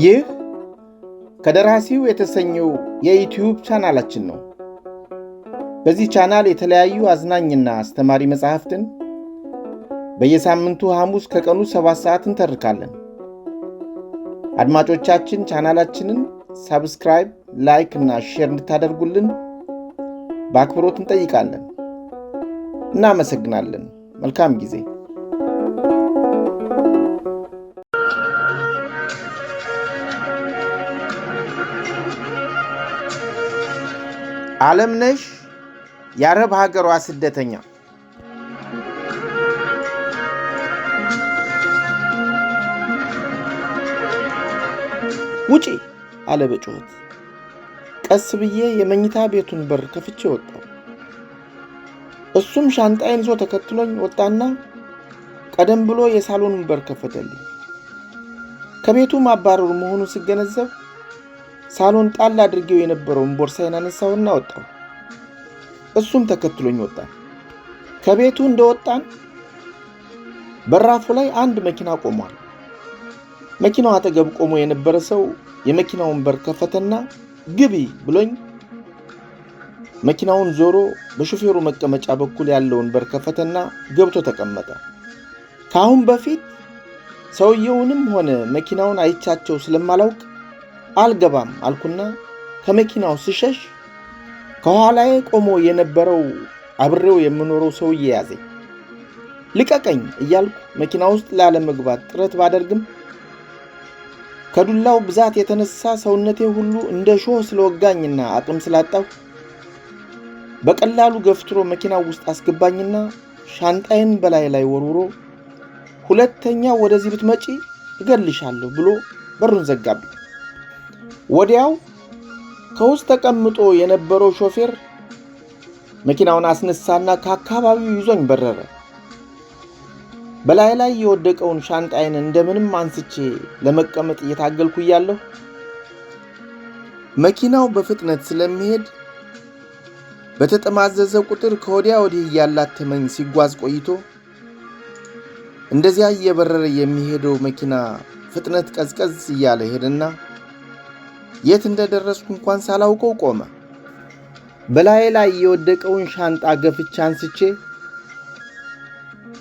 ይህ ከደራሲው የተሰኘው የዩቲዩብ ቻናላችን ነው። በዚህ ቻናል የተለያዩ አዝናኝና አስተማሪ መጽሐፍትን በየሳምንቱ ሐሙስ ከቀኑ 7 ሰዓት እንተርካለን። አድማጮቻችን ቻናላችንን ሰብስክራይብ፣ ላይክ እና ሼር እንድታደርጉልን በአክብሮት እንጠይቃለን። እናመሰግናለን። መልካም ጊዜ። ዓለምነሽ የአረብ ሀገሯ ስደተኛ። ውጪ አለ በጩኸት። ቀስ ብዬ የመኝታ ቤቱን በር ከፍቼ ወጣሁ። እሱም ሻንጣዬን ይዞ ተከትሎኝ ወጣና ቀደም ብሎ የሳሎኑን በር ከፈተልኝ። ከቤቱ ማባረሩ መሆኑን ስገነዘብ ሳሎን ጣል አድርጌው የነበረውን ቦርሳዬን አነሳውና ወጣሁ። እሱም ተከትሎኝ ወጣ። ከቤቱ እንደወጣን በራፉ ላይ አንድ መኪና ቆሟል። መኪናው አጠገብ ቆሞ የነበረ ሰው የመኪናውን በር ከፈተና ግቢ ብሎኝ መኪናውን ዞሮ በሹፌሩ መቀመጫ በኩል ያለውን በር ከፈተና ገብቶ ተቀመጠ። ከአሁን በፊት ሰውየውንም ሆነ መኪናውን አይቻቸው ስለማላውቅ አልገባም አልኩና ከመኪናው ስሸሽ ከኋላዬ ቆሞ የነበረው አብሬው የምኖረው ሰውዬ ያዘኝ። ልቀቀኝ እያልኩ መኪና ውስጥ ላለመግባት ጥረት ባደርግም ከዱላው ብዛት የተነሳ ሰውነቴ ሁሉ እንደ ሾህ ስለወጋኝና አቅም ስላጣሁ በቀላሉ ገፍትሮ መኪናው ውስጥ አስገባኝና ሻንጣዬን በላይ ላይ ወርውሮ ሁለተኛ ወደዚህ ብትመጪ እገልሻለሁ ብሎ በሩን ዘጋብኝ። ወዲያው ከውስጥ ተቀምጦ የነበረው ሾፌር መኪናውን አስነሳና ከአካባቢው ይዞኝ በረረ። በላይ ላይ የወደቀውን ሻንጣዬን እንደምንም አንስቼ ለመቀመጥ እየታገልኩ እያለሁ መኪናው በፍጥነት ስለሚሄድ በተጠማዘዘ ቁጥር ከወዲያ ወዲህ እያላተመኝ ሲጓዝ ቆይቶ እንደዚያ እየበረረ የሚሄደው መኪና ፍጥነት ቀዝቀዝ እያለ ሄደና የት እንደደረስኩ እንኳን ሳላውቀው ቆመ። በላይ ላይ የወደቀውን ሻንጣ ገፍቼ አንስቼ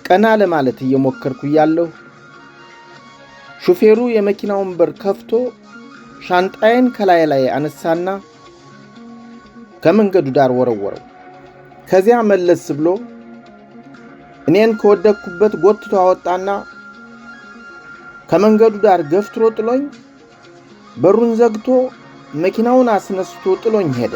ቀና ለማለት እየሞከርኩ እያለሁ ሹፌሩ የመኪናውን በር ከፍቶ ሻንጣዬን ከላይ ላይ አነሳና ከመንገዱ ዳር ወረወረው። ከዚያ መለስ ብሎ እኔን ከወደቅኩበት ጎትቶ አወጣና ከመንገዱ ዳር ገፍትሮ ጥሎኝ በሩን ዘግቶ መኪናውን አስነስቶ ጥሎኝ ሄደ።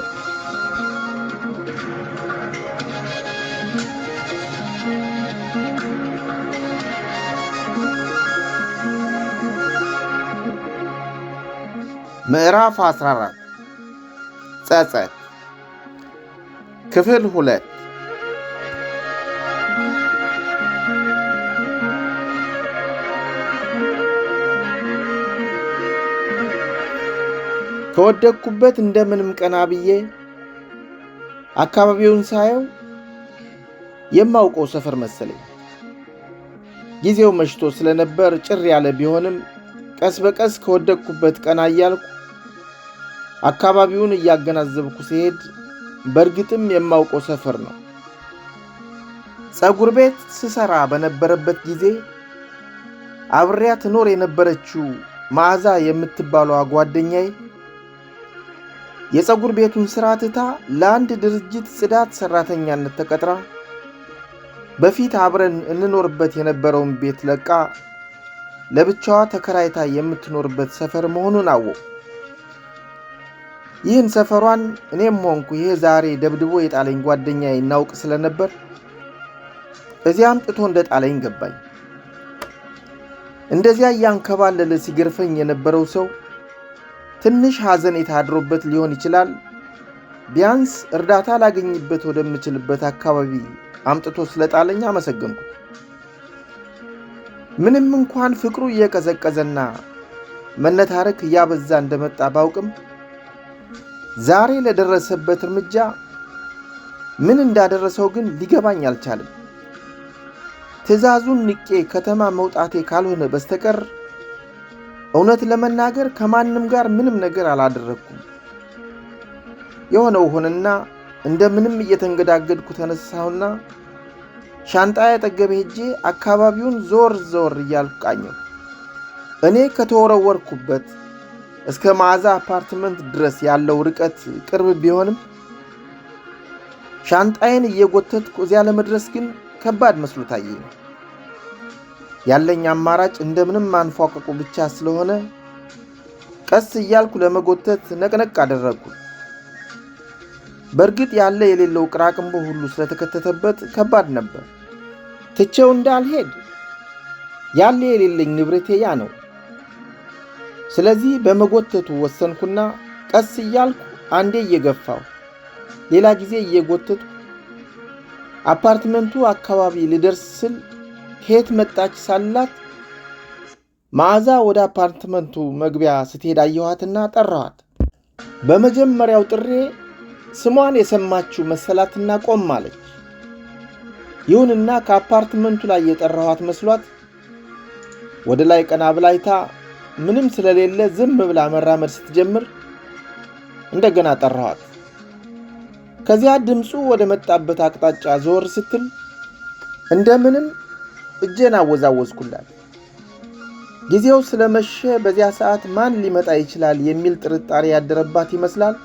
ምዕራፍ 14 ጸጸት ክፍል 2። ከወደቅኩበት እንደምንም ቀና ብዬ አካባቢውን ሳየው የማውቀው ሰፈር መሰለኝ። ጊዜው መሽቶ ስለነበር ጭር ያለ ቢሆንም ቀስ በቀስ ከወደቅኩበት ቀና እያልኩ አካባቢውን እያገናዘብኩ ሲሄድ በእርግጥም የማውቀው ሰፈር ነው። ፀጉር ቤት ስሰራ በነበረበት ጊዜ አብሬያ ትኖር የነበረችው መዓዛ የምትባለው ጓደኛዬ የፀጉር ቤቱን ስራ ትታ ለአንድ ድርጅት ጽዳት ሰራተኛነት ተቀጥራ በፊት አብረን እንኖርበት የነበረውን ቤት ለቃ ለብቻዋ ተከራይታ የምትኖርበት ሰፈር መሆኑን አወቅሁ። ይህን ሰፈሯን እኔም ሆንኩ ይሄ ዛሬ ደብድቦ የጣለኝ ጓደኛዬ እናውቅ ስለነበር እዚያም ጥቶ እንደጣለኝ ገባኝ። እንደዚያ እያንከባለለ ሲገርፈኝ የነበረው ሰው ትንሽ ሐዘኔታ አድሮበት ሊሆን ይችላል። ቢያንስ እርዳታ ላገኝበት ወደምችልበት አካባቢ አምጥቶ ስለጣለኝ አመሰገንኩት። ምንም እንኳን ፍቅሩ እየቀዘቀዘና መነታረክ እያበዛ እንደመጣ ባውቅም ዛሬ ለደረሰበት እርምጃ ምን እንዳደረሰው ግን ሊገባኝ አልቻለም። ትዕዛዙን ንቄ ከተማ መውጣቴ ካልሆነ በስተቀር እውነት ለመናገር ከማንም ጋር ምንም ነገር አላደረኩም። የሆነው ሆነና እንደምንም እየተንገዳገድኩ ተነሳሁና ሻንጣዬ አጠገብ ሄጄ አካባቢውን ዞር እያልኩ ቃኘሁ። እኔ ከተወረወርኩበት እስከ መዓዛ አፓርትመንት ድረስ ያለው ርቀት ቅርብ ቢሆንም ሻንጣዬን እየጎተትኩ እዚያ ለመድረስ ግን ከባድ መስሎ ታየኝ። ያለኝ አማራጭ እንደምንም ማንፏቀቁ ብቻ ስለሆነ ቀስ እያልኩ ለመጎተት ነቅነቅ አደረግኩ። በእርግጥ ያለ የሌለው ቅራቅንቦ ሁሉ ስለተከተተበት ከባድ ነበር። ትቼው እንዳልሄድ ያለ የሌለኝ ንብረቴ ያ ነው። ስለዚህ በመጎተቱ ወሰንኩና ቀስ እያልኩ አንዴ እየገፋው ሌላ ጊዜ እየጎተትኩ አፓርትመንቱ አካባቢ ልደርስ ስል ከየት መጣች ሳላት መዓዛ ወደ አፓርትመንቱ መግቢያ ስትሄድ አየኋትና ጠራኋት። በመጀመሪያው ጥሬ ስሟን የሰማችው መሰላትና ቆም አለች። ይሁንና ከአፓርትመንቱ ላይ የጠራኋት መስሏት ወደ ላይ ቀና ብላ አይታ ምንም ስለሌለ ዝም ብላ መራመድ ስትጀምር እንደገና ጠራኋት። ከዚያ ድምፁ ወደ መጣበት አቅጣጫ ዞር ስትል እንደምንም እጄን አወዛወዝኩላት። ጊዜው ስለመሸ በዚያ ሰዓት ማን ሊመጣ ይችላል የሚል ጥርጣሬ ያደረባት ይመስላል።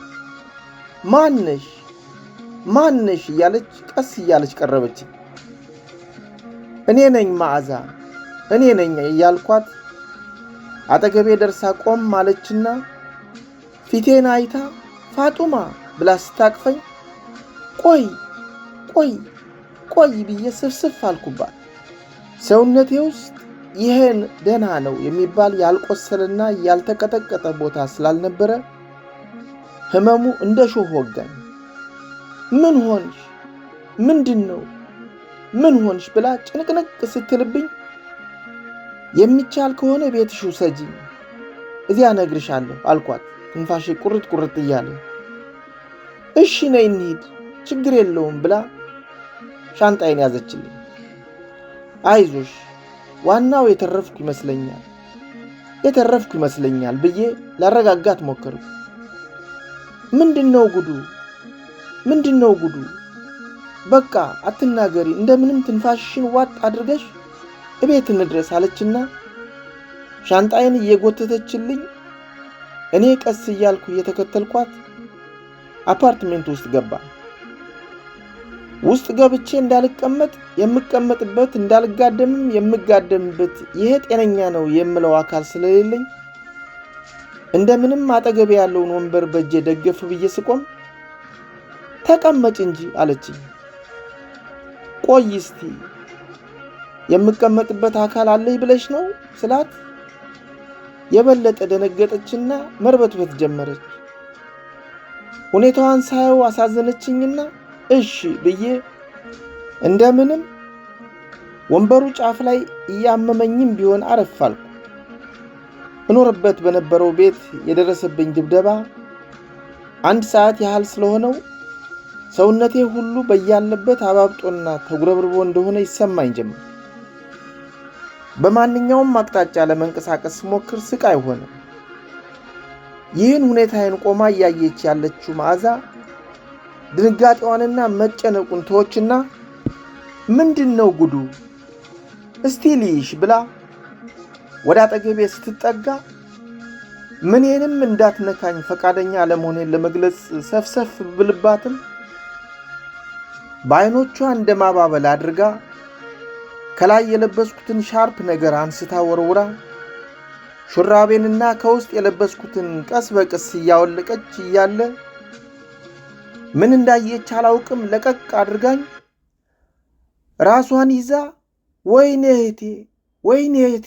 ማንሽ እያለች ቀስ እያለች ቀረበች። እኔ ነኝ መዓዛ፣ እኔ ነኝ እያልኳት አጠገቤ ደርሳ ቆም ማለችና ፊቴን አይታ ፋጡማ ብላ ስታቅፈኝ ቆይ ብዬ ስፍስፍ አልኩባት። ሰውነቴ ውስጥ ይሄን ደህና ነው የሚባል ያልቆሰለና ያልተቀጠቀጠ ቦታ ስላልነበረ ህመሙ እንደ ሾህ ወጋኝ። ምን ሆንሽ? ምንድነው? ምን ሆንሽ ብላ ጭንቅንቅ ስትልብኝ የሚቻል ከሆነ ቤትሽ ውሰጂኝ፣ እዚያ እነግርሻለሁ አልኳት። ትንፋሼ ቁርጥ እያለ እሺ ነይ እንሂድ፣ ችግር የለውም ብላ ሻንጣዬን ያዘችልኝ። አይዞሽ፣ ዋናው የተረፍኩ ይመስለኛል ብዬ ላረጋጋት ሞከርኩ። ምንድነው ጉዱ? በቃ አትናገሪ፣ እንደምንም ትንፋሽሽን ዋጥ አድርገሽ እቤት እንድረስ አለችና ሻንጣዬን እየጎተተችልኝ እኔ ቀስ እያልኩ እየተከተልኳት አፓርትሜንት ውስጥ ገባ። ውስጥ ገብቼ እንዳልቀመጥ የምቀመጥበት እንዳልጋደምም የምጋደምበት ይሄ ጤነኛ ነው የምለው አካል ስለሌለኝ እንደምንም አጠገቤ ያለውን ወንበር በእጄ ደገፍ ብዬ ስቆም ተቀመጭ እንጂ አለችኝ። ቆይ እስቲ የምቀመጥበት አካል አለኝ ብለሽ ነው ስላት የበለጠ ደነገጠችና መርበትበት ጀመረች። ሁኔታዋን ሳየው አሳዘነችኝና እሺ ብዬ እንደምንም ወንበሩ ጫፍ ላይ እያመመኝም ቢሆን አረፍ አልኩ። እኖርበት በነበረው ቤት የደረሰብኝ ድብደባ 1 ሰዓት ያህል ስለሆነው ሰውነቴ ሁሉ በያለበት አባብጦና ተጉረብርቦ እንደሆነ ይሰማኝ ጀመር። በማንኛውም አቅጣጫ ለመንቀሳቀስ ሞክር ስቃይ ሆነ። ይህን ሁኔታዬን ቆማ እያየች ያለችው መዓዛ ድንጋጤዋንና መጨነቁን ተወችና ምንድነው ጉዱ? እስቲ ልይሽ ብላ ወደ አጠገቤ ስትጠጋ ምኔንም እንዳትነካኝ ፈቃደኛ ለመሆኔን ለመግለጽ ሰፍሰፍ ብልባትም በዓይኖቿ እንደማባበል አድርጋ ከላይ የለበስኩትን ሻርፕ ነገር አንስታ ወርውራ ሹራቤንና ከውስጥ የለበስኩትን ቀስ በቀስ እያወለቀች እያለ ምን እንዳየች አላውቅም ለቀቅ አድርጋኝ ራሷን ይዛ ወይኔ እህቴ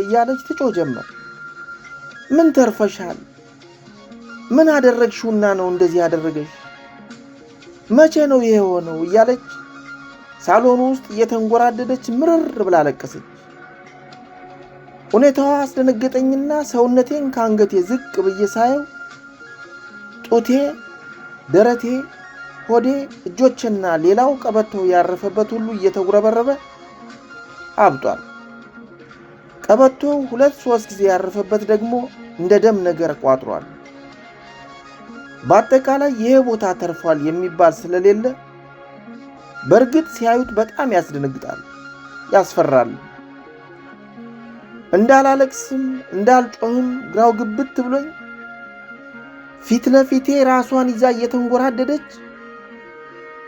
እያለች ትጮህ ጀመር። ምን ተርፈሻል? ምን አደረግሽውና ነው እንደዚህ ያደረገሽ? መቼ ነው ይሄ ሆነው? እያለች ሳሎኑ ውስጥ እየተንጎራደደች ምርር ብላ ለቀሰች። ሁኔታዋ አስደነገጠኝና ሰውነቴን ከአንገቴ ዝቅ ብዬ ሳየው ጡቴ፣ ደረቴ፣ ሆዴ፣ እጆቼና ሌላው ቀበቶ ያረፈበት ሁሉ እየተጉረበረበ አብጧል። ቀበቶ 2-3 ጊዜ ያረፈበት ደግሞ እንደ ደም ነገር ቋጥሯል። በአጠቃላይ ይሄ ቦታ ተርፏል የሚባል ስለሌለ በእርግጥ ሲያዩት በጣም ያስደነግጣል፣ ያስፈራል። እንዳላለቅስም እንዳልጮህም ግራው ግብት ብሎኝ ፊት ለፊቴ ራሷን ይዛ እየተንጎራደደች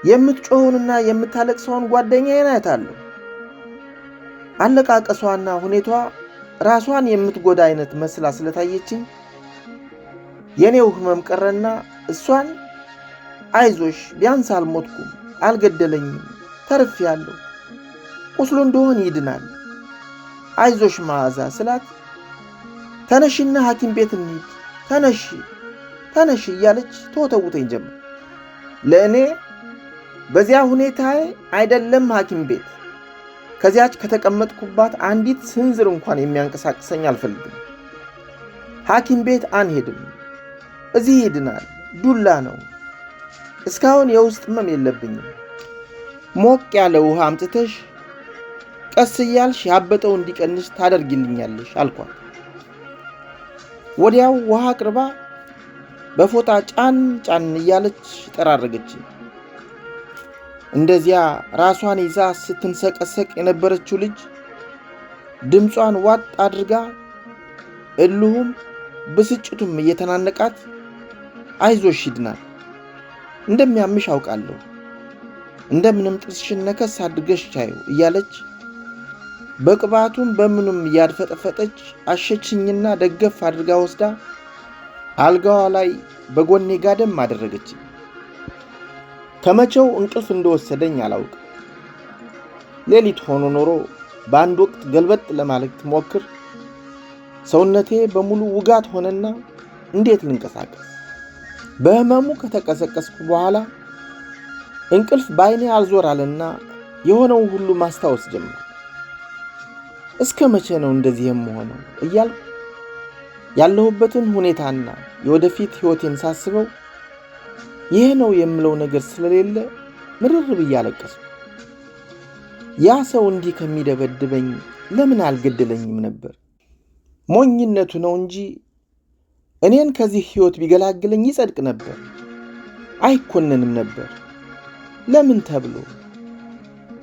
የምትጮህውንና የምታለቅሰውን ጓደኛዬን አያታለሁ። አለቃቀሷና ሁኔታዋ ራሷን የምትጎዳ አይነት መስላ ስለታየችኝ የኔው ህመም ቀረና እሷን አይዞሽ፣ ቢያንስ አልሞትኩም፣ አልገደለኝም፣ ተርፌያለሁ፣ ቁስሉ እንደሆን ይድናል፣ አይዞሽ መዓዛ ስላት ተነሽና ሐኪም ቤት እንሂድ፣ ተነሽ እያለች ተወተውተኝ ጀመር። ለእኔ በዚያ ሁኔታዬ አይደለም ሐኪም ቤት ከዚያች ከተቀመጥኩባት አንዲት ስንዝር እንኳን የሚያንቀሳቅሰኝ አልፈልግም። ሐኪም ቤት አንሄድም፣ እዚህ ይድናል፣ ዱላ ነው፣ እስካሁን የውስጥ ህመም የለብኝም፣ ሞቅ ያለ ውሃ አምጥተሽ ቀስ እያልሽ ያበጠው እንዲቀንስ ታደርጊልኛለሽ አልኳት። ወዲያው ውሃ አቅርባ በፎጣ ጫን እያለች ጠራረገች። እንደዚያ ራሷን ይዛ ስትንሰቀሰቅ የነበረችው ልጅ ድምጿን ዋጥ አድርጋ እልሁም ብስጭቱም እየተናነቃት አይዞሽ ይድናል፣ እንደሚያምሽ አውቃለሁ፣ እንደምንም ጥርስሽን ነከስ አድርገሽ ቻዩ እያለች በቅባቱም በምኑም እያድፈጠፈጠች አሸችኝና ደገፍ አድርጋ ወስዳ አልጋዋ ላይ በጎኔ ጋደም አደረገች። ከመቼው እንቅልፍ እንደወሰደኝ አላውቅም። ሌሊት ሆኖ ኖሮ በአንድ ወቅት ገልበጥ ለማለት ሞክር ሰውነቴ በሙሉ ውጋት ሆነና እንዴት ልንቀሳቀስ? በህመሙ ከተቀሰቀስኩ በኋላ እንቅልፍ ባይኔ አልዞራልና የሆነው ሁሉ ማስታወስ ጀመር። እስከ መቼ ነው እንደዚህ የምሆነው እያልኩ ያለሁበትን ሁኔታና የወደፊት ህይወቴን ሳስበው ይሄ ነው የምለው ነገር ስለሌለ ምርር ብዬ አለቀስኩ። ያ ሰው እንዲህ ከሚደበድበኝ ለምን አልገደለኝም ነበር? ሞኝነቱ ነው እንጂ እኔን ከዚህ ህይወት ቢገላግለኝ ይጸድቅ ነበር፣ አይኮነንም ነበር። ለምን ተብሎ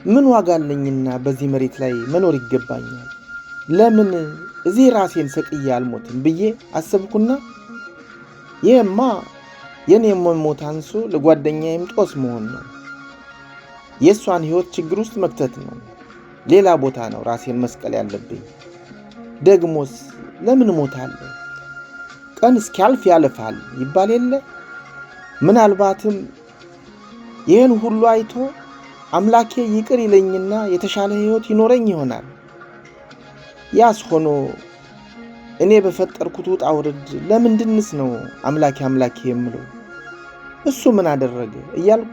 ምን ዋጋ አለኝና በዚህ መሬት ላይ መኖር ይገባኛል? ለምን እዚህ ራሴን ሰቅዬ አልሞትም ብዬ አሰብኩና ይሄማ የኔ መሞት አንሶ ለጓደኛዬም ጦስ መሆን ነው፣ የእሷን ህይወት ችግር ውስጥ መክተት ነው። ሌላ ቦታ ነው ራሴን መስቀል ያለብኝ። ደግሞስ ለምን ሞታለሁ? ቀን እስኪያልፍ ያልፋል ይባል የለ? ምናልባትም ይህን ሁሉ አይቶ አምላኬ ይቅር ይለኝና የተሻለ ህይወት ይኖረኝ ይሆናል። ያስ ሆኖ እኔ በፈጠርኩት ውጣ ውረድ ለምንድንስ ነው አምላኬ የምለው? እሱ ምን አደረገ እያልኩ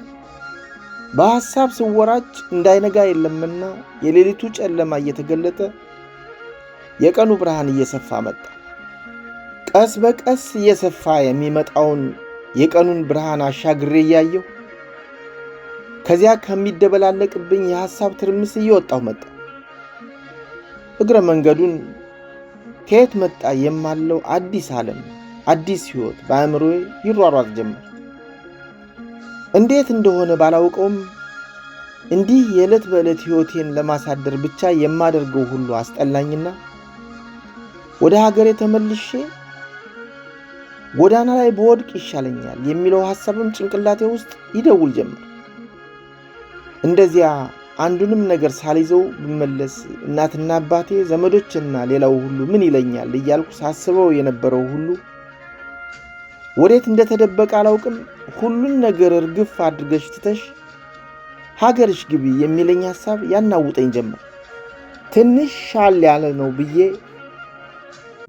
በሐሳብ ስወራጭ እንዳይነጋ የለምና የሌሊቱ ጨለማ እየተገለጠ የቀኑ ብርሃን እየሰፋ መጣ። ቀስ በቀስ እየሰፋ የሚመጣውን የቀኑን ብርሃን አሻግሬ እያየሁ ከዚያ ከሚደበላለቅብኝ የሐሳብ ትርምስ እየወጣሁ መጣ። እግረ መንገዱን ከየት መጣ የማለው አዲስ ዓለም፣ አዲስ ህይወት በአእምሮዬ ይሯሯጥ ጀመር። እንዴት እንደሆነ ባላውቀውም እንዲህ የዕለት በዕለት ህይወቴን ለማሳደር ብቻ የማደርገው ሁሉ አስጠላኝና ወደ ሀገሬ ተመልሼ ጎዳና ላይ በወድቅ ይሻለኛል የሚለው ሐሳብም ጭንቅላቴ ውስጥ ይደውል ጀመር። እንደዚያ አንዱንም ነገር ሳልይዘው ብመለስ እናትና አባቴ፣ ዘመዶችና ሌላው ሁሉ ምን ይለኛል እያልኩ ሳስበው የነበረው ሁሉ ወዴት እንደተደበቀ አላውቅም። ሁሉን ነገር እርግፍ አድርገሽ ትተሽ ሀገርሽ ግቢ የሚለኝ ሐሳብ ያናውጠኝ ጀመር። ትንሽ ሻል ያለ ነው ብዬ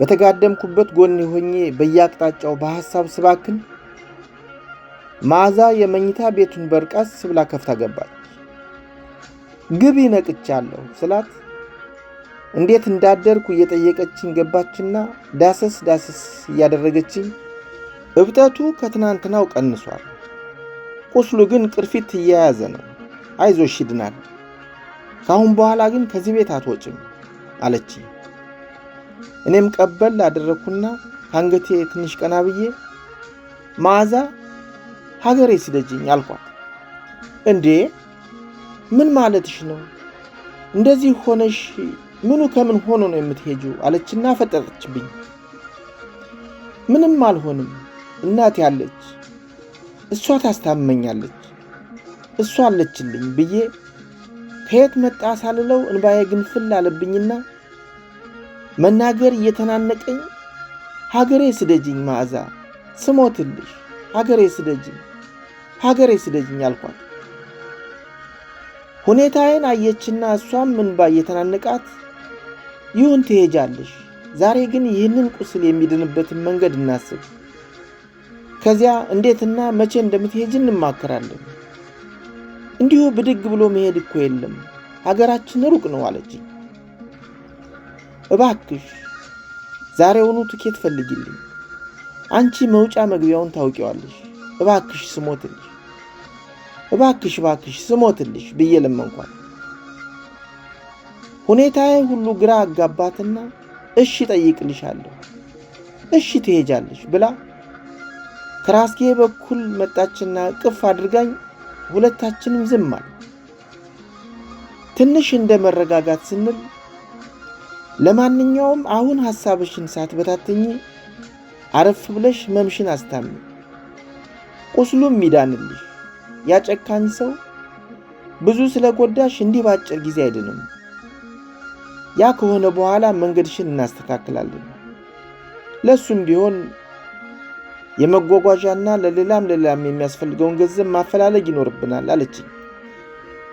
በተጋደምኩበት ጎን ሆኜ በየአቅጣጫው በሐሳብ ስባክን መዓዛ የመኝታ ቤቱን በር ቀስ ብላ ከፍታ ገባች። ግቢ ነቅቻለሁ ስላት እንዴት እንዳደርኩ እየጠየቀችኝ ገባችና ዳሰስ እያደረገችኝ እብጠቱ ከትናንትናው ቀንሷል፣ ቁስሉ ግን ቅርፊት እየያዘ ነው፣ አይዞሽ ይድናል፣ ካሁን በኋላ ግን ከዚህ ቤት አትወጭም አለችኝ። እኔም ቀበል አደረኩና አንገቴ ትንሽ ቀና ብዬ መዓዛ ሀገሬ ስደጅኝ አልኳት። እንዴ ምን ማለትሽ ነው? እንደዚህ ሆነሽ ምኑ ከምን ሆኖ ነው የምትሄጂው? አለችና ፈጠጠችብኝ። ምንም አልሆንም እናቴ አለች፣ እሷ ታስታመኛለች፣ እሷ አለችልኝ ብዬ ከየት መጣ ሳልለው እንባዬ ግንፍል አለብኝና መናገር እየተናነቀኝ ሀገሬ ስደጅኝ መዓዛ ስሞትልሽ፣ ሀገሬ ስደጅኝ አልኳት። ሁኔታዬን አየችና እሷም እንባ እየተናነቃት ይሁን ትሄጃለሽ፣ ዛሬ ግን ይህንን ቁስል የሚድንበትን መንገድ እናስብ፣ ከዚያ እንዴትና መቼ እንደምትሄጂ እንማከራለን። እንዲሁ ብድግ ብሎ መሄድ እኮ የለም፣ ሀገራችን ሩቅ ነው አለችኝ። እባክሽ ዛሬውኑ ትኬት ፈልጊልኝ፣ አንቺ መውጫ መግቢያውን ታውቂዋለሽ፣ እባክሽ ስሞትልሽ ብዬ ለመንኳት። ሁኔታዬ ሁሉ ግራ አጋባትና እሺ ጠይቅልሻለሁ፣ እሺ ትሄጃለሽ ብላ ከራስጌ በኩል መጣችና ቅፍ አድርጋኝ ሁለታችንም ዝም አልን። ትንሽ እንደ መረጋጋት ስንል ለማንኛውም አሁን ሐሳብሽን ሳትበታተኚ አረፍ ብለሽ መምሽን አስታሚ፣ ቁስሉም ይዳንልሽ፣ ያጨካኝ ሰው ብዙ ስለጎዳሽ እንዲህ ባጭር ጊዜ አይድንም፣ ያ ከሆነ በኋላ መንገድሽን እናስተካክላለን፣ ለሱም ቢሆን የመጓጓዣና ለሌላም የሚያስፈልገውን ገንዘብ ማፈላለግ ይኖርብናል አለችኝ።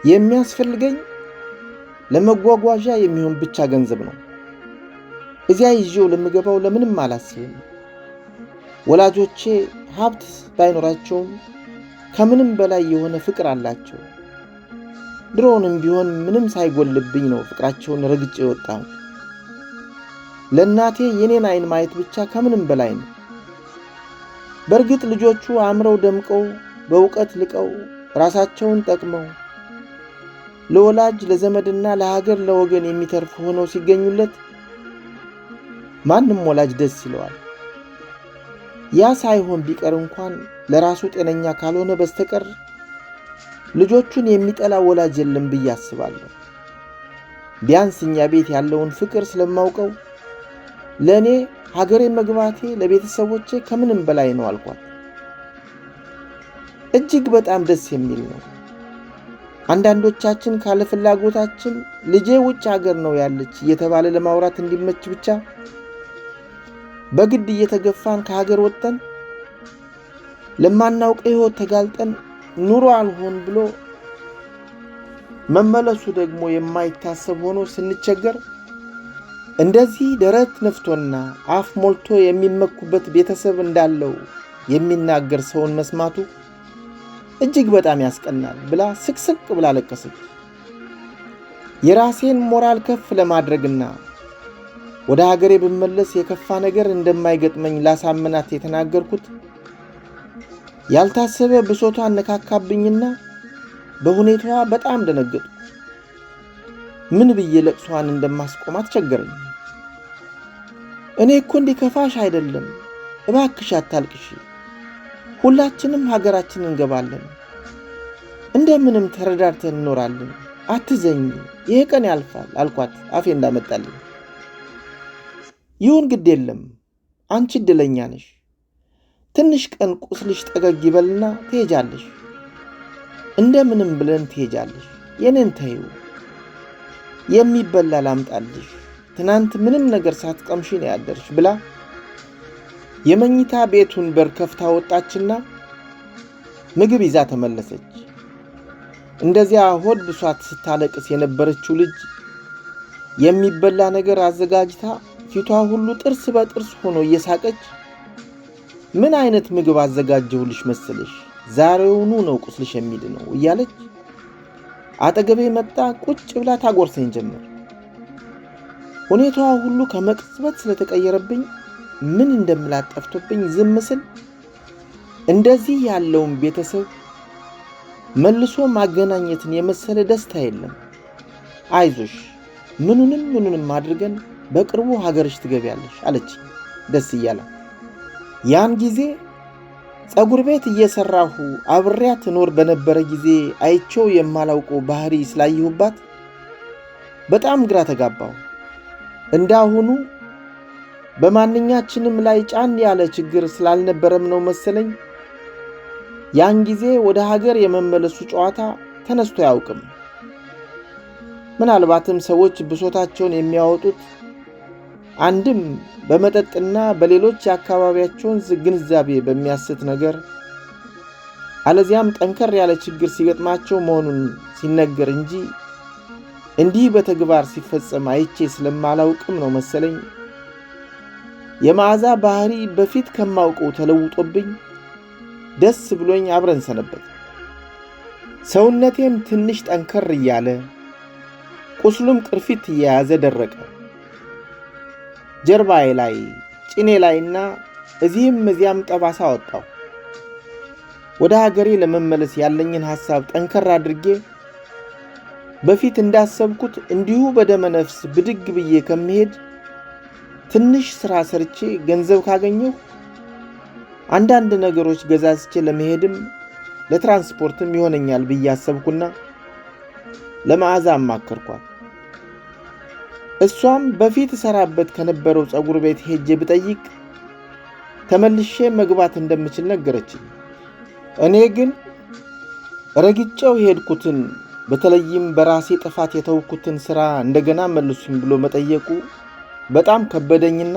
የሚያስፈልገኝ ለመጓጓዣ የሚሆን ብቻ ገንዘብ ነው። እዚያ ይዤው ለምገባው ለምንም አላስብም። ወላጆቼ ሀብት ባይኖራቸውም ከምንም በላይ የሆነ ፍቅር አላቸው። ድሮውንም ቢሆን ምንም ሳይጎልብኝ ነው ፍቅራቸውን ረግጬ የወጣሁት። ለእናቴ የኔን አይን ማየት ብቻ ከምንም በላይ ነው። በእርግጥ ልጆቹ አምረው ደምቀው በእውቀት ልቀው ራሳቸውን ጠቅመው ለወላጅ ለዘመድና ለሀገር ለወገን የሚተርፉ ሆነው ሲገኙለት ማንም ወላጅ ደስ ይለዋል። ያ ሳይሆን ቢቀር እንኳን ለራሱ ጤነኛ ካልሆነ በስተቀር ልጆቹን የሚጠላ ወላጅ የለም ብዬ አስባለሁ። ቢያንስ እኛ ቤት ያለውን ፍቅር ስለማውቀው ለእኔ ሀገሬ መግባቴ ለቤተሰቦቼ ከምንም በላይ ነው አልኳት። እጅግ በጣም ደስ የሚል ነው። አንዳንዶቻችን ካለ ፍላጎታችን ልጄ ውጭ ሀገር ነው ያለች እየተባለ ለማውራት እንዲመች ብቻ በግድ እየተገፋን ከሀገር ወጥተን ለማናውቀው ሕይወት ተጋልጠን ኑሮ አልሆን ብሎ መመለሱ ደግሞ የማይታሰብ ሆኖ ስንቸገር እንደዚህ ደረት ነፍቶና አፍ ሞልቶ የሚመኩበት ቤተሰብ እንዳለው የሚናገር ሰውን መስማቱ እጅግ በጣም ያስቀናል ብላ ስቅስቅ ብላ ለቀሰች። የራሴን ሞራል ከፍ ለማድረግና ወደ ሀገሬ ብመለስ የከፋ ነገር እንደማይገጥመኝ ላሳምናት የተናገርኩት ያልታሰበ ብሶቷ አነካካብኝና በሁኔታዋ በጣም ደነገጥኩ። ምን ብዬ ለቅሷን እንደማስቆማት ቸገረኝ። እኔ እኮ እንዲከፋሽ አይደለም፣ እባክሽ አታልቅሽ፣ ሁላችንም ሀገራችን እንገባለን፣ እንደምንም ተረዳርተን እንኖራለን፣ አትዘኝ፣ ይሄ ቀን ያልፋል አልኳት አፌ እንዳመጣልኝ። ይሁን ግድ የለም፣ አንቺ እድለኛ ነሽ፣ ትንሽ ቀን ቁስልሽ ጠገግ ይበልና ትሄጃለሽ፣ እንደምንም ብለን ትሄጃለሽ፣ የኔን ተይው፣ የሚበላ ላምጣልሽ፣ ትናንት ምንም ነገር ሳትቀምሺ ነው ያደርሽ ብላ የመኝታ ቤቱን በር ከፍታ ወጣችና ምግብ ይዛ ተመለሰች። እንደዚያ ሆድ ብሷት ስታለቅስ የነበረችው ልጅ የሚበላ ነገር አዘጋጅታ ፊቷ ሁሉ ጥርስ በጥርስ ሆኖ እየሳቀች ምን አይነት ምግብ አዘጋጀሁልሽ መሰለሽ፣ ዛሬውኑ ነው ቁስልሽ የሚድነው እያለች አጠገቤ መጣ ቁጭ ብላ ታጎርሰኝ ጀመር። ሁኔታዋ ሁሉ ከመቅጽበት ስለተቀየረብኝ ምን እንደምላት ጠፍቶብኝ ዝም ስል እንደዚህ ያለውን ቤተሰብ መልሶ ማገናኘትን የመሰለ ደስታ የለም። አይዞሽ፣ ምኑንም አድርገን በቅርቡ ሀገርሽ ትገቢያለሽ አለች ደስ እያላት። ያን ጊዜ ፀጉር ቤት እየሰራሁ አብሬያት እኖር በነበረ ጊዜ አይቼው የማላውቀው ባህሪ ስላየሁባት በጣም ግራ ተጋባሁ። እንዳሁኑ በማንኛችንም ላይ ጫን ያለ ችግር ስላልነበረም ነው መሰለኝ ያን ጊዜ ወደ ሀገር የመመለሱ ጨዋታ ተነስቶ አያውቅም። ምናልባትም ሰዎች ብሶታቸውን የሚያወጡት አንድም በመጠጥና በሌሎች የአካባቢያቸውን ግንዛቤ በሚያስት ነገር አለዚያም ጠንከር ያለ ችግር ሲገጥማቸው መሆኑን ሲነገር እንጂ እንዲህ በተግባር ሲፈጸም አይቼ ስለማላውቅም ነው መሰለኝ የመዓዛ ባህሪ በፊት ከማውቀው ተለውጦብኝ ደስ ብሎኝ አብረን ሰነበት። ሰውነቴም ትንሽ ጠንከር እያለ ቁስሉም ቅርፊት እየያዘ ደረቀ። ጀርባዬ ላይ ጭኔ ላይና እዚህም እዚያም ጠባሳ ወጣው። ወደ ሀገሬ ለመመለስ ያለኝን ሐሳብ ጠንከር አድርጌ በፊት እንዳሰብኩት እንዲሁ በደመ ነፍስ ብድግ ብዬ ከመሄድ ትንሽ ሥራ ሰርቼ ገንዘብ ካገኘሁ አንዳንድ ነገሮች ገዛዝቼ ለመሄድም ለትራንስፖርትም ይሆነኛል ብዬ አሰብኩና ለመዓዛ አማከርኳት። እሷም በፊት ሰራበት ከነበረው ፀጉር ቤት ሄጄ ብጠይቅ ተመልሼ መግባት እንደምችል ነገረችኝ። እኔ ግን ረግጬው ሄድኩትን በተለይም በራሴ ጥፋት የተውኩትን ሥራ እንደገና መልሱኝ ብሎ መጠየቁ በጣም ከበደኝና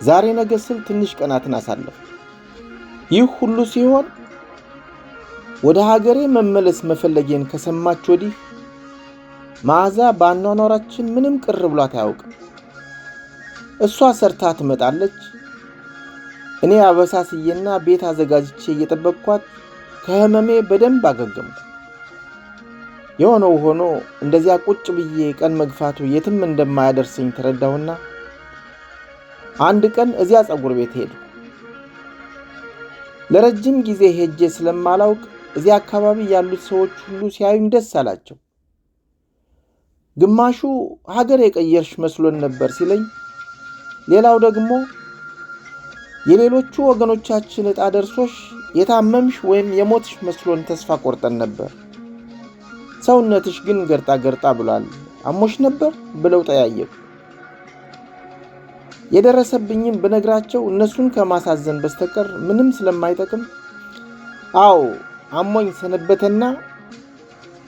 ዛሬ ነገ ስል ትንሽ ቀናትን አሳለፍ። ይህ ሁሉ ሲሆን ወደ ሀገሬ መመለስ መፈለጌን ከሰማች ወዲህ መዓዛ በአኗኗራችን ምንም ቅር ብሏት አያውቅም። እሷ ሰርታ ትመጣለች። እኔ አበሳስዬና ቤት አዘጋጅቼ እየጠበቅኳት ከህመሜ በደንብ አገገምኩ። የሆነው ሆኖ እንደዚያ ቁጭ ብዬ ቀን መግፋቱ የትም እንደማያደርሰኝ ተረዳሁና አንድ ቀን እዚያ ፀጉር ቤት ሄድኩ። ለረጅም ጊዜ ሄጄ ስለማላውቅ እዚያ አካባቢ ያሉት ሰዎች ሁሉ ሲያዩኝ ደስ አላቸው። ግማሹ ሀገር የቀየርሽ መስሎን ነበር ሲለኝ፣ ሌላው ደግሞ የሌሎቹ ወገኖቻችን ዕጣ ደርሶሽ የታመምሽ ወይም የሞትሽ መስሎን ተስፋ ቆርጠን ነበር፣ ሰውነትሽ ግን ገርጣ ገርጣ ብሏል፣ አሞሽ ነበር ብለው ጠያየቁ። የደረሰብኝም ብነግራቸው እነሱን ከማሳዘን በስተቀር ምንም ስለማይጠቅም አዎ አሞኝ ሰነበተና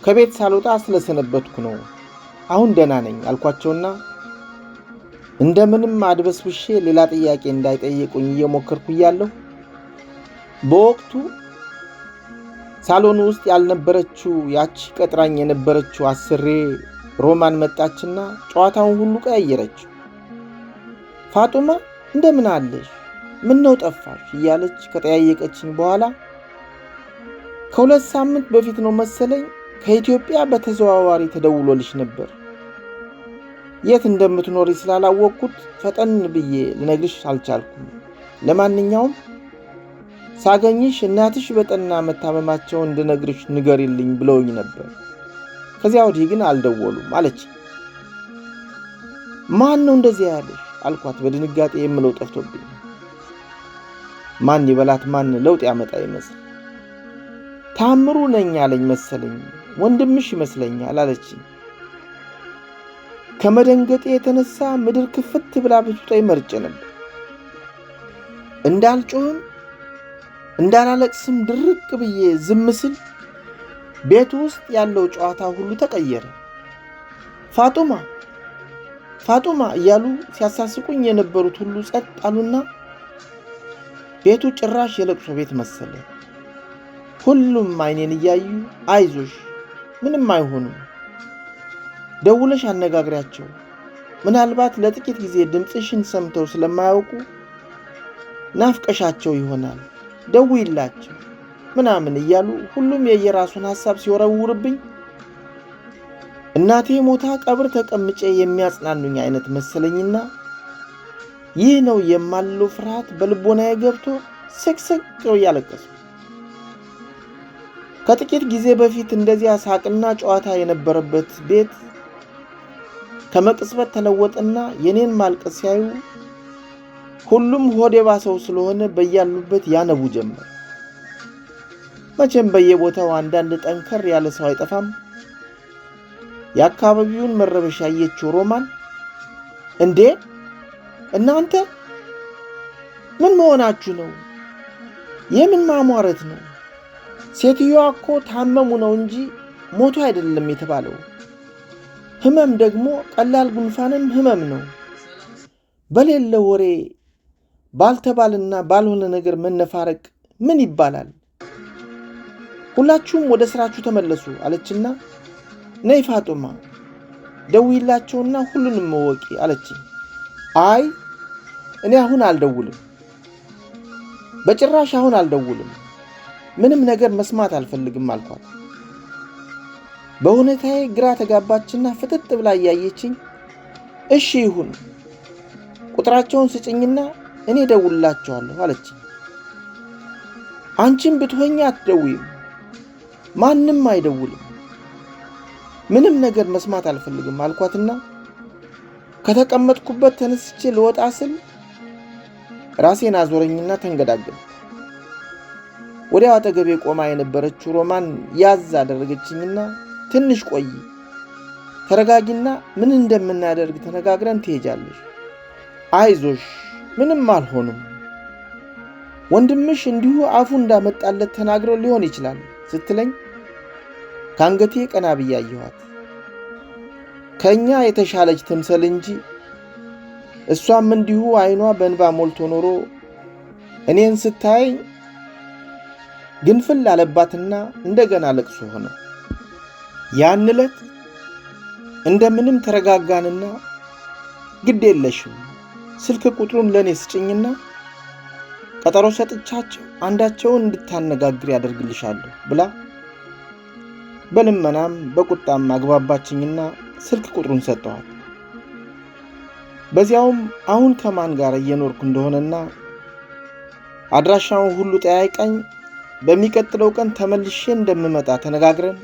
ከቤት ሳልወጣ ስለሰነበትኩ ነው፣ አሁን ደህና ነኝ አልኳቸውና እንደምንም አድበስብሼ ሌላ ጥያቄ እንዳይጠየቁኝ እየሞከርኩ እያለሁ በወቅቱ ሳሎን ውስጥ ያልነበረችው ያቺ ቀጥራኝ የነበረችው አስሬ ሮማን መጣችና ጨዋታውን ሁሉ ቀያየረችው። ፋጡማ እንደምን አለሽ? ምን ነው ጠፋሽ? እያለች ከጠያየቀችኝ በኋላ ከ2 ሳምንት በፊት ነው መሰለኝ ከኢትዮጵያ በተዘዋዋሪ ተደውሎልሽ ነበር። የት እንደምትኖሪ ስላላወቅኩት ፈጠን ብዬ ልነግርሽ አልቻልኩም። ለማንኛውም ሳገኝሽ እናትሽ በጠና መታመማቸውን እንድነግርሽ ንገሪልኝ ብለውኝ ነበር። ከዚያ ወዲህ ግን አልደወሉም አለች። ማን ነው እንደዚያ ያለሽ አልኳት በድንጋጤ የምለው ጠፍቶብኝ። ማን ይበላት ማን ለውጥ ያመጣ ይመስል ታምሩ ነኝ አለኝ መሰለኝ፣ ወንድምሽ ይመስለኛል አለችኝ። ከመደንገጤ የተነሳ ምድር ክፍት ብላ ብትውጠኝ መርጬ ነበር። እንዳልጮህም እንዳላለቅስም ድርቅ ብዬ ዝም ስል ቤቱ ውስጥ ያለው ጨዋታ ሁሉ ተቀየረ። ፋጡማ ፋጡማ እያሉ ሲያሳስቁኝ የነበሩት ሁሉ ጸጥ አሉና ቤቱ ጭራሽ የለቅሶ ቤት መሰለ። ሁሉም አይኔን እያዩ አይዞሽ ምንም አይሆኑም፣ ደውለሽ አነጋግሪያቸው፣ ምናልባት ለጥቂት ጊዜ ድምፅሽን ሰምተው ስለማያውቁ ናፍቀሻቸው ይሆናል፣ ደውይላቸው ምናምን እያሉ ሁሉም የየራሱን ሐሳብ ሲወረውርብኝ እናቴ ሞታ ቀብር ተቀምጬ የሚያጽናኑኝ አይነት መሰለኝና ይህ ነው የማልለው ፍርሃት በልቦናዬ ገብቶ ስቅስቅ እያለቀስኩ። ከጥቂት ጊዜ በፊት እንደዚያ ሳቅና ጨዋታ የነበረበት ቤት ከመቅጽበት ተለወጠና የኔን ማልቀስ ሲያዩ ሁሉም ሆዴ ባሰው ስለሆነ በያሉበት ያነቡ ጀመር። መቼም በየቦታው አንዳንድ ጠንከር ያለ ሰው አይጠፋም። የአካባቢውን መረበሻ ያየችው ሮማን እንዴ እናንተ ምን መሆናችሁ ነው? የምን ማሟረት ነው? ሴትዮዋ እኮ ታመሙ ነው እንጂ ሞቱ አይደለም የተባለው። ህመም ደግሞ ቀላል ጉንፋንም ህመም ነው። በሌለ ወሬ ባልተባልና ባልሆነ ነገር መነፋረቅ ምን ይባላል? ሁላችሁም ወደ ስራችሁ ተመለሱ አለችና ነይ ፋጡማ ደውይላቸውና ሁሉንም መወቂ አለችኝ። አይ እኔ አሁን አልደውልም፣ በጭራሽ አሁን አልደውልም፣ ምንም ነገር መስማት አልፈልግም አልኳት። በሁኔታዬ ግራ ተጋባችና ፍጥጥ ብላ እያየችኝ እሺ ይሁን ቁጥራቸውን ስጭኝና እኔ ደውልላቸዋለሁ አለችኝ። አንቺም ብትሆኚ አትደውይም፣ ማንም አይደውልም፣ ምንም ነገር መስማት አልፈልግም አልኳትና ከተቀመጥኩበት ተነስቼ ልወጣ ስል ራሴን አዞረኝና ተንገዳገድኩ። ወዲያው አጠገቤ ቆማ የነበረችው ሮማን ያዝ አደረገችኝና ትንሽ ቆይ፣ ተረጋጊና ምን እንደምናደርግ ተነጋግረን ትሄጃለሽ፣ አይዞሽ ምንም አልሆንም፣ ወንድምሽ እንዲሁ አፉ እንዳመጣለት ተናግሮ ሊሆን ይችላል ስትለኝ ካንገቴ ቀና ብዬ አየኋት። ከኛ የተሻለች ትምሰል እንጂ እሷም እንዲሁ አይኗ በእንባ ሞልቶ ኖሮ እኔን ስታይ ግንፍል አለባትና እንደገና ለቅሶ ሆነ። ያን ዕለት እንደምንም ተረጋጋንና ግድ የለሽም ስልክ ቁጥሩን ለኔ ስጭኝና ቀጠሮ ሰጥቻቸው አንዳቸውን እንድታነጋግር ያደርግልሻለሁ ብላ በልመናም በቁጣም አግባባችኝና ስልክ ቁጥሩን ሰጠኋት። በዚያውም አሁን ከማን ጋር እየኖርኩ እንደሆነና አድራሻውን ሁሉ ጠያይቃኝ በሚቀጥለው ቀን ተመልሼ እንደምመጣ ተነጋግረን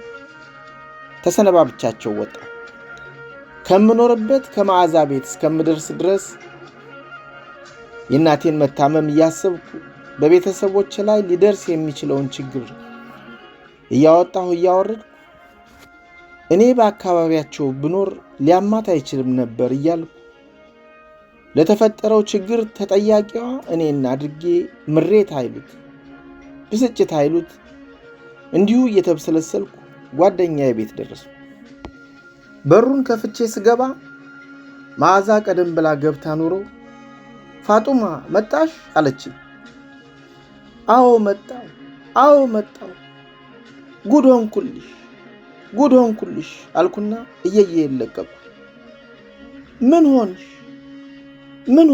ተሰነባብቻቸው ወጣ። ከምኖርበት ከመዓዛ ቤት እስከምደርስ ድረስ የእናቴን መታመም እያሰብኩ በቤተሰቦች ላይ ሊደርስ የሚችለውን ችግር እያወጣሁ እያወረድኩ እኔ በአካባቢያቸው ብኖር ሊያማት አይችልም ነበር እያልኩ ለተፈጠረው ችግር ተጠያቂዋ እኔን አድርጌ ምሬት አይሉት ብስጭት አይሉት እንዲሁ እየተብሰለሰልኩ ጓደኛዬ ቤት ደረስኩ። በሩን ከፍቼ ስገባ መዓዛ ቀደም ብላ ገብታ ኖሮ ፋጡማ መጣሽ አለችኝ። አዎ መጣው ጉድ ሆንኩልሽ አልኩና እየየ ለቀቁ። ምን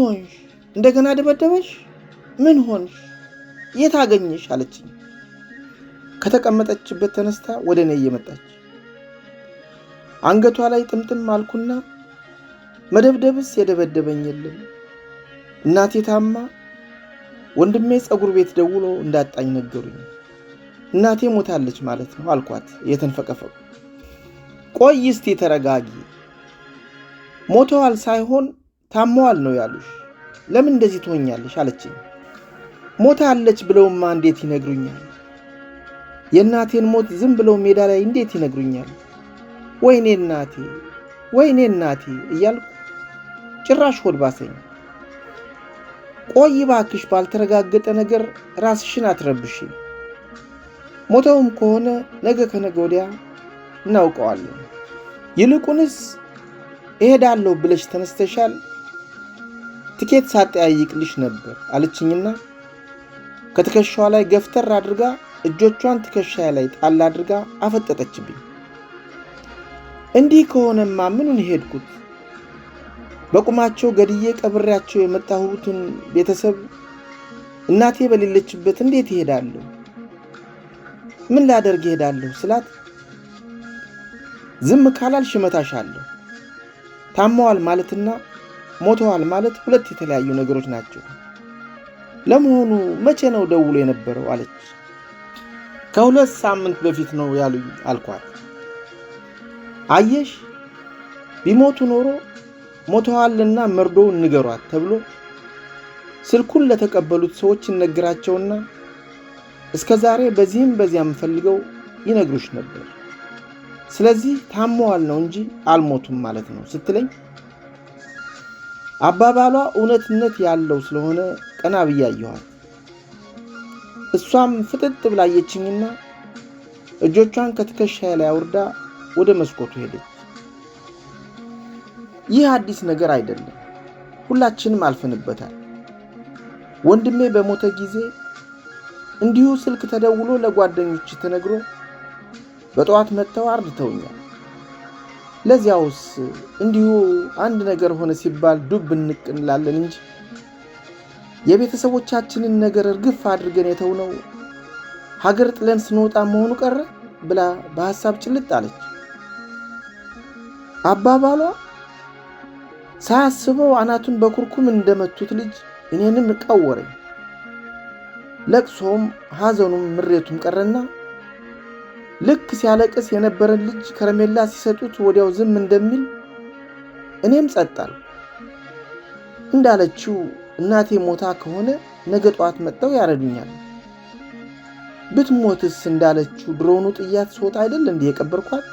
ሆንሽ እንደገና ደበደበሽ? ምን ሆንሽ? የት አገኘሽ አለችኝ። ከተቀመጠችበት ተነስታ ወደ እኔ እየመጣች አንገቷ ላይ ጥምጥም አልኩና መደብደብስ የደበደበኝ የለም፣ እናቴ ታማ ወንድሜ ጸጉር ቤት ደውሎ እንዳጣኝ ነገሩኝ፣ እናቴ ሞታለች ማለት ነው አልኳት እየተንፈቀፈቁ። ቆይ እስቲ ተረጋጊ፣ ሞተዋል ሳይሆን ታመዋል ነው ያሉሽ፣ ለምን እንደዚህ ትሆኛለሽ አለችኝ። ሞታለች ብለውማ እንዴት ይነግሩኛል? የእናቴን ሞት ዝም ብለው ሜዳ ላይ እንዴት ይነግሩኛል? ወይኔ እናቴ እያልኩ ጭራሽ ሆድ ባሰኝ። ቆይ እባክሽ ባልተረጋገጠ ነገር ራስሽን አትረብሽ፣ ሞተውም ከሆነ ነገ ከነገ ወዲያ እናውቀዋለን። ይልቁንስ እሄዳለሁ ብለሽ ተነስተሻል፣ ትኬት ሳጠያይቅልሽ ነበር አለችኝና ከትከሻዋ ላይ ገፍተር አድርጋ እጆቿን ትከሻዬ ላይ ጣል አድርጋ አፈጠጠችብኝ። እንዲህ ከሆነማ ምኑን ሄድኩት? በቁማቸው ገድዬ ቀብሬያቸው የመጣሁትን ቤተሰብ እናቴ በሌለችበት እንዴት እሄዳለሁ? ምን ላደርግ እሄዳለሁ ስላት ዝም ካላልሽ እመታሻለሁ፣ ታመዋል ማለትና ሞተዋል ማለት ሁለት የተለያዩ ነገሮች ናቸው። ለመሆኑ መቼ ነው ደውሎ የነበረው አለች። ከ2 ሳምንት በፊት ነው ያሉኝ አልኳት። አየሽ ቢሞቱ ኖሮ ሞተዋልና መርዶውን ንገሯት ተብሎ ስልኩን ለተቀበሉት ሰዎች ይነግራቸውና እስከዛሬ በዚህም በዚያም ፈልገው ይነግሩሽ ነበር። ስለዚህ ታመዋል ነው እንጂ አልሞቱም ማለት ነው ስትለኝ አባባሏ እውነትነት ያለው ስለሆነ ቀና ብዬ አየኋት። እሷም ፍጥጥ ብላ አየችኝና እጆቿን ከትከሻዬ ላይ አውርዳ ወደ መስኮቱ ሄደች። ይህ አዲስ ነገር አይደለም፣ ሁላችንም አልፈንበታል። ወንድሜ በሞተ ጊዜ እንዲሁ ስልክ ተደውሎ ለጓደኞች ተነግሮ በጠዋት መጥተው አርድተውኛል። ለዚያውስ እንዲሁ አንድ ነገር ሆነ ሲባል ዱብ እንቅንላለን እንጂ የቤተሰቦቻችንን ነገር እርግፍ አድርገን የተውነው ሀገር ጥለን ስንወጣ መሆኑ ቀረ ብላ በሐሳብ ጭልጥ አለች። አባባሏ ሳያስበው አናቱን በኩርኩም እንደመቱት ልጅ እኔንም ቀወረኝ። ለቅሶም ሐዘኑም ምሬቱም ቀረና ልክ ሲያለቅስ የነበረን ልጅ ከረሜላ ሲሰጡት ወዲያው ዝም እንደሚል እኔም ጸጣል። እንዳለችው እናቴ ሞታ ከሆነ ነገ ጧት መጥተው ያረዱኛል። ብትሞትስ እንዳለችው ድሮኑ ጥያት ስወጣ አይደል እንዴ የቀበርኳት?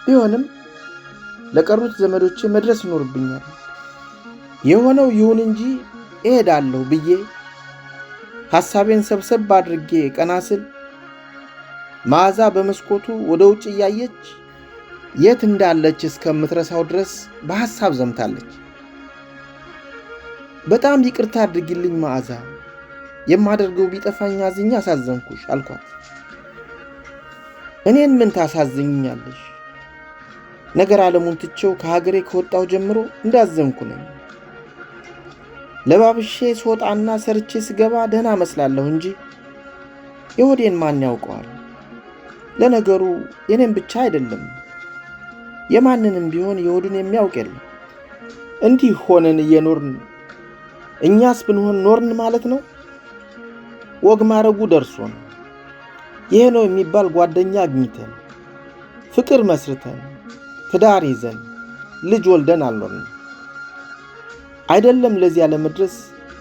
ቢሆንም ለቀሩት ዘመዶቼ መድረስ ይኖርብኛል። የሆነው ይሁን እንጂ እሄዳለሁ ብዬ ሐሳቤን ሰብሰብ አድርጌ ቀና ስል መዓዛ በመስኮቱ ወደ ውጭ እያየች የት እንዳለች እስከምትረሳው ድረስ በሐሳብ ዘምታለች። በጣም ይቅርታ አድርጊልኝ መዓዛ፣ የማደርገው ቢጠፋኝ አዝኜ አሳዘንኩሽ አልኳት። እኔን ምን ታሳዝኛለሽ? ነገር ዓለሙን ትቼው ከሀገሬ ከወጣው ጀምሮ እንዳዘንኩ ነኝ። ለባብሼ ስወጣና ሰርቼ ስገባ ደህና መስላለሁ እንጂ የሆዴን ማን ያውቀዋል? ለነገሩ የኔም ብቻ አይደለም፣ የማንንም ቢሆን የሆዱን የሚያውቅ የለም። እንዲህ ሆነን እየኖርን እኛስ ብንሆን ኖርን ማለት ነው። ወግ ማረጉ ደርሶን ይሄ ነው የሚባል ጓደኛ አግኝተን ፍቅር መስርተን ትዳር ይዘን ልጅ ወልደን አልኖርንም። አይደለም ለዚያ ለመድረስ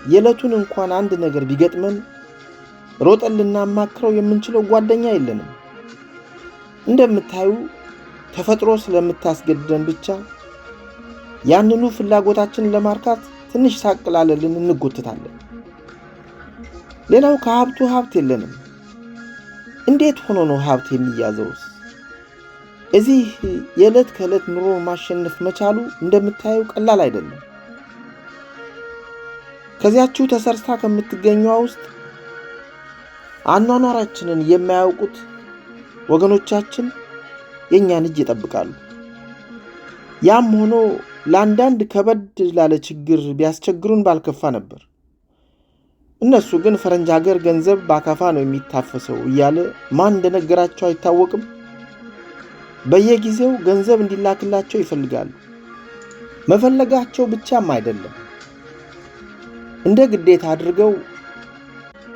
የዕለቱን እንኳን አንድ ነገር ቢገጥመን ሮጠን ልናማክረው የምንችለው ጓደኛ የለንም። እንደምታዩ ተፈጥሮ ስለምታስገድደን ብቻ ያንኑ ፍላጎታችንን ለማርካት ትንሽ ሳቅላለልን እንጎትታለን። ሌላው ከሀብቱ ሀብት የለንም። እንዴት ሆኖ ነው ሀብት የሚያዘውስ? እዚህ የዕለት ከዕለት ኑሮ ማሸነፍ መቻሉ እንደምታዩ ቀላል አይደለም። ከዚያችሁ ተሰርታ ከምትገኘው ውስጥ አኗኗራችንን የማያውቁት ወገኖቻችን የኛን እጅ ይጠብቃሉ። ያም ሆኖ ለአንዳንድ ከበድ ላለ ችግር ቢያስቸግሩን ባልከፋ ነበር። እነሱ ግን ፈረንጅ ሀገር ገንዘብ በአካፋ ነው የሚታፈሰው እያለ ማን እንደነገራቸው አይታወቅም። በየጊዜው ገንዘብ እንዲላክላቸው ይፈልጋሉ። መፈለጋቸው ብቻም አይደለም፣ እንደ ግዴታ አድርገው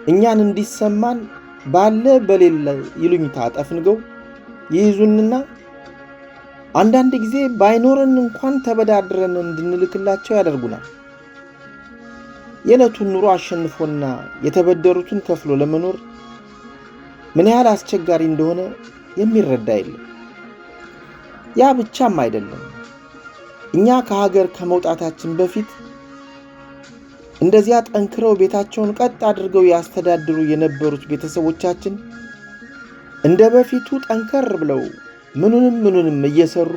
እኛን እንዲሰማን ባለ በሌለ ይሉኝታ ጠፍንገው ይይዙንና አንዳንድ ጊዜ ባይኖረን እንኳን ተበዳድረን እንድንልክላቸው ያደርጉናል። የዕለቱን ኑሮ አሸንፎና የተበደሩትን ከፍሎ ለመኖር ምን ያህል አስቸጋሪ እንደሆነ የሚረዳ የለም። ያ ብቻም አይደለም፣ እኛ ከሀገር ከመውጣታችን በፊት እንደዚያ ጠንክረው ቤታቸውን ቀጥ አድርገው ያስተዳድሩ የነበሩት ቤተሰቦቻችን እንደ በፊቱ ጠንከር ብለው ምኑንም እየሰሩ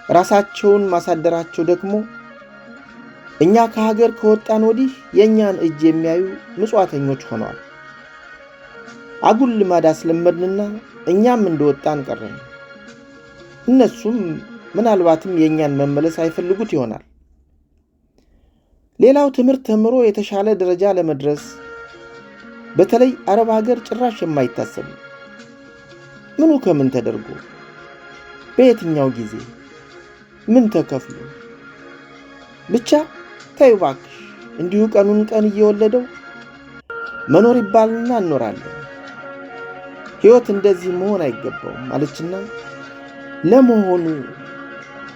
ራሳቸውን ማሳደራቸው ደግሞ እኛ ከሀገር ከወጣን ወዲህ የኛን እጅ የሚያዩ ምጽዋተኞች ሆነዋል። አጉል ልማድ አስለመድንና እኛም እንደወጣን ቀረን። እነሱም ምናልባትም የኛን መመለስ አይፈልጉት ይሆናል። ሌላው ትምህርት ተምሮ የተሻለ ደረጃ ለመድረስ በተለይ አረብ ሀገር ጭራሽ የማይታሰብ ምኑ ከምን ተደርጎ በየትኛው ጊዜ ምን ተከፍሎ ብቻ ተይው እባክሽ፣ እንዲሁ ቀኑን ቀን እየወለደው መኖር ይባልና እንኖራለን። ሕይወት እንደዚህ መሆን አይገባውም አለችና ለመሆኑ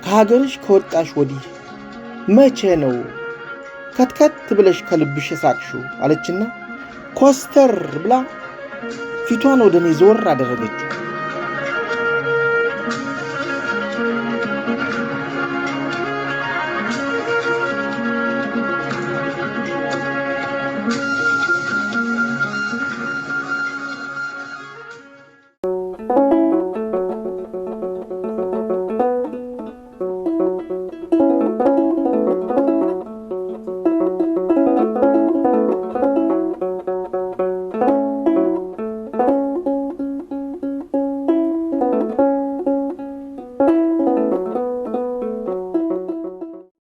ከሀገርሽ ከወጣሽ ወዲህ መቼ ነው ከትከት ብለሽ ከልብሽ ሳቅሽው አለችና ኮስተር ብላ ፊቷን ወደ እኔ ዞር አደረገችው።